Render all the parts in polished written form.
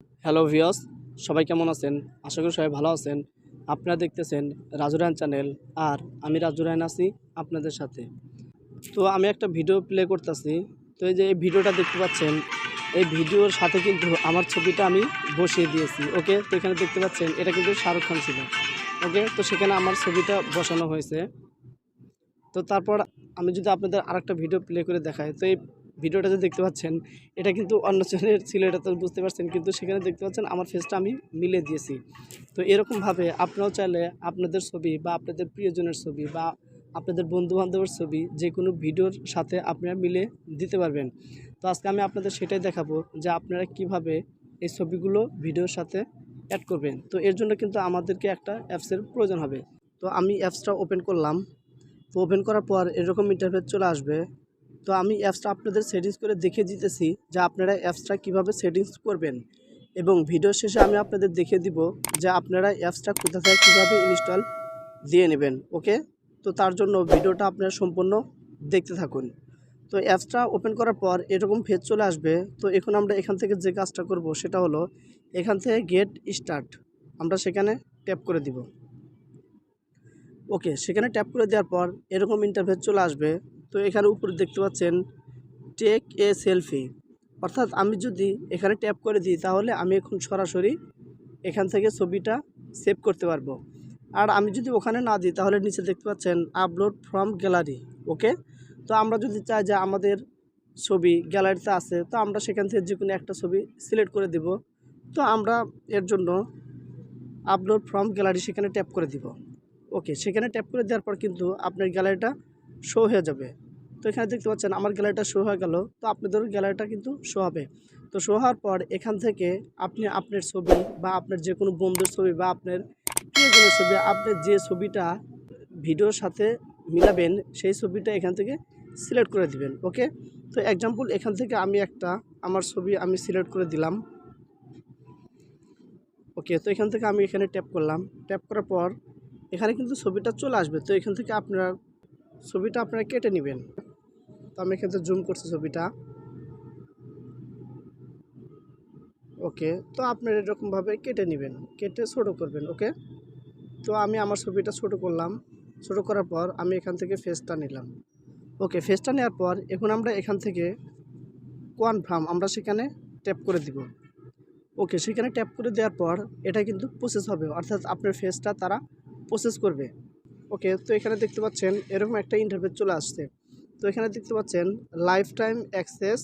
Hello viewers, সবাই কেমন আছেন? আশা করি সবাই ভালো আছেন। আপনারা দেখতেছেন রাজু রায়হান চ্যানেল, আর আমি রাজু রায়হান আছি আপনাদের সাথে। তো আমি একটা ভিডিও প্লে করতেছি। তো এই যে এই ভিডিওটা দেখতে পাচ্ছেন, এই ভিডিওর সাথে কিন্তু আমার ছবিটা আমি বসিয়ে দিয়েছি। ওকে, তো এখানে দেখতে পাচ্ছেন এটা কিন্তু শাহরুখ খান ছিল। ওকে, তো সেখানে আমার ছবিটা বসানো হয়েছে। তো তারপর আমি যদি আপনাদের আরেকটা ভিডিও প্লে করে দেখাই, তো এই ভিডিওটা যে দেখতে পাচ্ছেন এটা কিন্তু অন্য চ্যানেলের ছিল, এটা তো বুঝতে পারছেন, কিন্তু সেখানে দেখতে পাচ্ছেন আমার ফেসটা আমি মিলিয়ে দিয়েছি। তো এরকমভাবে আপনারাও চাইলে আপনাদের ছবি বা আপনাদের প্রিয়জনের ছবি বা আপনাদের বন্ধুবান্ধবের ছবি যে কোনো ভিডিওর সাথে আপনারা মিলে দিতে পারবেন। তো আজকে আমি আপনাদের সেটাই দেখাবো যে আপনারা কিভাবে এই ছবিগুলো ভিডিওর সাথে অ্যাড করবেন। তো এর জন্য কিন্তু আমাদেরকে একটা অ্যাপসের প্রয়োজন হবে। তো আমি অ্যাপসটা ওপেন করলাম। তো ওপেন করার পর এরকম ইন্টারফেস চলে আসবে। তো আমি অ্যাপসটা আপনাদের সেটিংস করে দেখিয়ে দিতেছি যে আপনারা অ্যাপসটা কিভাবে সেটিংস করবেন, এবং ভিডিও শেষে আমি আপনাদের দেখিয়ে দিব যে আপনারা অ্যাপসটা কোথা থেকে কীভাবে ইনস্টল দিয়ে নেবেন। ওকে, তো তার জন্য ভিডিওটা আপনারা সম্পূর্ণ দেখতে থাকুন। তো অ্যাপসটা ওপেন করার পর এরকম পেজ চলে আসবে। তো এখন আমরা এখান থেকে যে কাজটা করব সেটা হলো এখান থেকে গেট স্টার্ট, আমরা সেখানে ট্যাপ করে দিব। ওকে, সেখানে ট্যাপ করে দেওয়ার পর এরকম ইন্টারফেস চলে আসবে। তো এখানে উপরে দেখতে পাচ্ছেন টেক এ সেলফি, অর্থাৎ আমি যদি এখানে ট্যাপ করে দিই তাহলে আমি এখন সরাসরি এখান থেকে ছবিটা সেভ করতে পারবো। আর আমি যদি ওখানে না দিই তাহলে নিচে দেখতে পাচ্ছেন আপলোড ফ্রম গ্যালারি। ওকে, তো আমরা যদি চাই যে আমাদের ছবি গ্যালারিতে আছে, তো আমরা সেখান থেকে যে কোনো একটা ছবি সিলেক্ট করে দিব। তো আমরা এর জন্য আপলোড ফ্রম গ্যালারি সেখানে ট্যাপ করে দিব। ওকে, সেখানে ট্যাপ করে দেওয়ার পর কিন্তু আপনার গ্যালারিটা শো হয়ে যাবে। তো এখানে দেখতে পাচ্ছেন আমার গ্যালারিটা শো হয়ে গেল। তো আপনাদেরও গ্যালারিটা কিন্তু শো হবে। তো শো হওয়ার পর এখান থেকে আপনি আপনার ছবি বা আপনার যে কোনো বন্ধুর ছবি বা আপনার প্রিয়জনের ছবি, আপনার যে ছবিটা ভিডিওর সাথে মিলাবেন সেই ছবিটা এখান থেকে সিলেক্ট করে দিবেন। ওকে, তো এক্সাম্পল এখান থেকে আমি একটা আমার ছবি আমি সিলেক্ট করে দিলাম। ওকে, তো এখান থেকে আমি এখানে ট্যাপ করলাম। ট্যাপ করার পর এখানে কিন্তু ছবিটা চলে আসবে। তো এখান থেকে আপনারা ছবিটা আপনারা কেটে নেবেন। তো আমি এখান থেকে জুম করছি ছবিটা। ওকে, তো আপনারা এরকমভাবে কেটে নেবেন, কেটে ছোটো করবেন। ওকে, তো আমি আমার ছবিটা ছোটো করলাম। ছোটো করার পর আমি এখান থেকে ফেসটা নিলাম। ওকে, ফেসটা নেওয়ার পর এখন আমরা এখান থেকে কনফার্ম আমরা সেখানে ট্যাপ করে দিব। ওকে, সেখানে ট্যাপ করে দেওয়ার পর এটা কিন্তু প্রসেস হবে, অর্থাৎ আপনার ফেসটা তারা প্রসেস করবে। ওকে, তো এখানে দেখতে পাচ্ছেন এরকম একটা ইন্টারফেস চলে আসছে। তো এখানে দেখতে পাচ্ছেন লাইফ টাইম অ্যাক্সেস,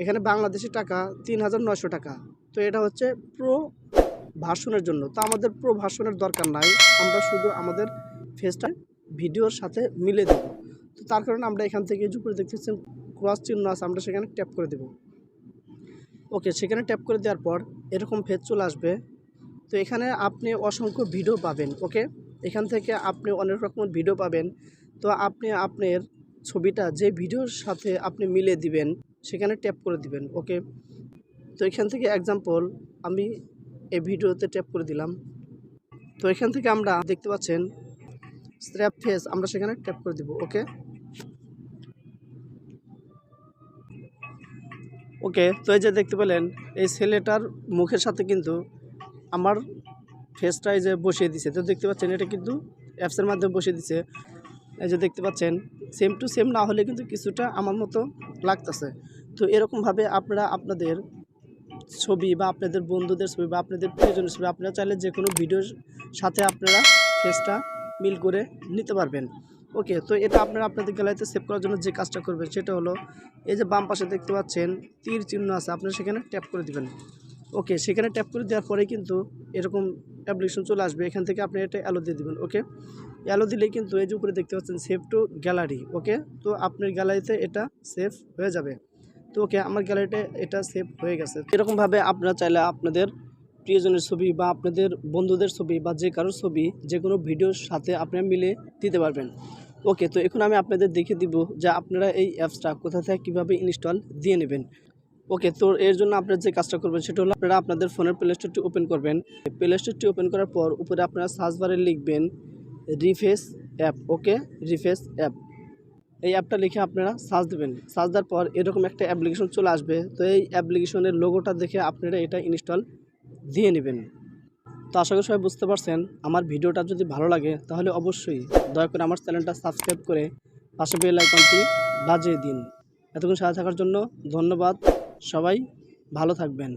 এখানে বাংলাদেশি টাকা ৩,৯০০ টাকা। তো এটা হচ্ছে প্রো ভার্সনের জন্য। তো আমাদের প্রো ভার্সনের দরকার নাই, আমরা শুধু আমাদের ফেসটা ভিডিওর সাথে মিলে দেব। তো তার কারণে আমরা এখান থেকে যে উপরে দেখতে পাচ্ছেন ক্রস চিহ্ন আছে, আমরা সেখানে ট্যাপ করে দেব। ওকে, সেখানে ট্যাপ করে দেওয়ার পর এরকম পেজ চলে আসবে। তো এখানে আপনি অসংখ্য ভিডিও পাবেন। ওকে, এখান থেকে আপনি অনেক রকমের ভিডিও পাবেন। তো আপনি আপনার ছবিটা যে ভিডিওর সাথে আপনি মিলে দিবেন সেখানে ট্যাপ করে দিবেন। ওকে, তো এখান থেকে এক্সাম্পল আমি এই ভিডিওতে ট্যাপ করে দিলাম। তো এখান থেকে আমরা দেখতে পাচ্ছেন স্ন্যাপ ফেস, আমরা সেখানে ট্যাপ করে দিব। ওকে, ওকে, তো এই যে দেখতে পেলেন এই ছেলেটার মুখের সাথে কিন্তু আমার ফেসটাই যে বসিয়ে দিছে। তো দেখতে পাচ্ছেন এটা কিন্তু অ্যাপসের মাধ্যমে বসিয়ে দিছে। এই যে দেখতে পাচ্ছেন সেম টু সেম না হলে কিন্তু কিছুটা আমার মতো লাগতেছে। তো এরকমভাবে আপনারা আপনাদের ছবি বা আপনাদের বন্ধুদের ছবি বা আপনাদের প্রিয়জনের ছবি আপনারা চাইলে যে কোনো ভিডিওর সাথে আপনারা ফেসটা মিল করে নিতে পারবেন। ওকে, তো এটা আপনারা আপনাদের গ্যালারিতে সেভ করার জন্য যে কাজটা করবেন সেটা হলো এই যে বাম পাশে দেখতে পাচ্ছেন তীর চিহ্ন আছে, আপনারা সেখানে ট্যাপ করে দিবেন। ওকে, সেখানে ট্যাপ করে দেওয়ার পরে কিন্তু এরকম অ্যাপ্লিকেশন চলে আসবে। এখান থেকে আপনি এটা অ্যালো দিয়ে দেবেন। ওকে, অ্যালো দিলেই কিন্তু এই যে উপরে দেখতে পাচ্ছেন সেভ টু গ্যালারি। ওকে, তো আপনার গ্যালারিতে এটা সেভ হয়ে যাবে। তো ওকে, আমার গ্যালারিতে এটা সেভ হয়ে গেছে। এরকমভাবে আপনারা চাইলে আপনাদের প্রিয়জনের ছবি বা আপনাদের বন্ধুদের ছবি বা যে কারোর ছবি যে কোনো ভিডিওর সাথে আপনারা মিলে দিতে পারবেন। ওকে, তো এখন আমি আপনাদের দেখিয়ে দিব যে আপনারা এই অ্যাপসটা কোথা থেকে কীভাবে ইনস্টল দিয়ে নেবেন। ওকে, তো এর জন্য আপনারা যে কাজটা করবেন সেটা হলো আপনারা আপনাদের ফোনের প্লে স্টোরটি ওপেন করবেন। প্লে স্টোরটি ওপেন করার পর উপরে আপনারা সার্চ বারে লিখবেন রিফেস অ্যাপ। ওকে, রিফেস অ্যাপ। এই অ্যাপটা লিখে আপনারা সার্চ দেবেন। সার্চ দেওয়ার পর এরকম একটা অ্যাপ্লিকেশন চলে আসবে। তো এই অ্যাপ্লিকেশনের লোগোটা দেখে আপনারা এটা ইনস্টল দিয়ে নেবেন। তো আশা করি সবাই বুঝতে পারছেন। আমার ভিডিওটা যদি ভালো লাগে তাহলে অবশ্যই দয়া করে আমার চ্যানেলটা সাবস্ক্রাইব করে পাশে বেল আইকনটি বাজিয়ে দিন। এতক্ষণ সাথে থাকার জন্য ধন্যবাদ। সবাই ভালো থাকবেন।